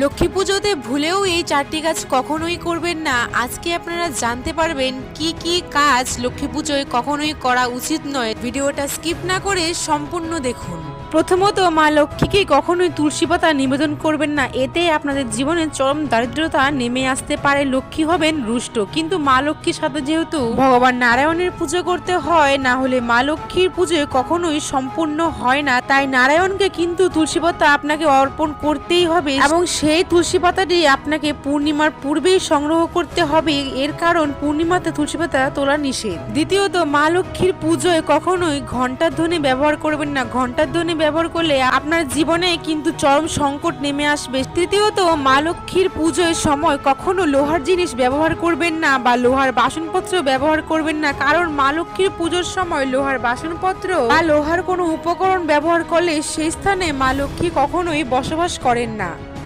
লক্ষ্মী পুজোতে ভুলেও এই 4টি কাজ কখনোই করবেন না। আজকে আপনারা জানতে পারবেন কি কি কাজ লক্ষ্মী পুজোয় কখনোই করা উচিত নয়। ভিডিওটা স্কিপ না করে সম্পূর্ণ দেখুন। প্রথমত, মা লক্ষ্মীকে কখনোই তুলসী পাতা নিবেদন করবেন না, এতে আপনাদের জীবনে চরম দারিদ্রতা নেমে আসতে পারে। লক্ষ্মী হবেন রুষ্ট, কিন্তু মা লক্ষ্মীর সাথে যেহেতু ভগবান নারায়ণের পুজো করতে হয়, না হলে মা লক্ষ্মীর পুজো কখনোই সম্পূর্ণ হয় না। তাই নারায়ণকে কিন্তু তুলসী পাতা আপনাকে অর্পণ করতেই হবে, এবং সেই তুলসী পাতাটি আপনাকে পূর্ণিমার পূর্বেই সংগ্রহ করতে হবে। এর কারণ পূর্ণিমাতে তুলসী পাতা তোলা নিষেধ। দ্বিতীয়ত, মা লক্ষ্মীর পুজোয় কখনোই ঘন্টার ধ্বনি ব্যবহার করবেন না। ঘন্টার ধ্বনি ব্যবহার করলে আপনার জীবনে কিন্তু চরম সংকট নেমে আসবে। তৃতীয়ত, মা লক্ষ্মীর পুজোর সময় কখনো লোহার জিনিস ব্যবহার করবেন না বা লোহার বাসনপত্র ব্যবহার করবেন না, কারণ মা লক্ষ্মীর পুজোর সময় লোহার বাসনপত্র বা লোহার কোনো উপকরণ ব্যবহার করলে সেই স্থানে মা লক্ষ্মী কখনোই বসবাস করেন না।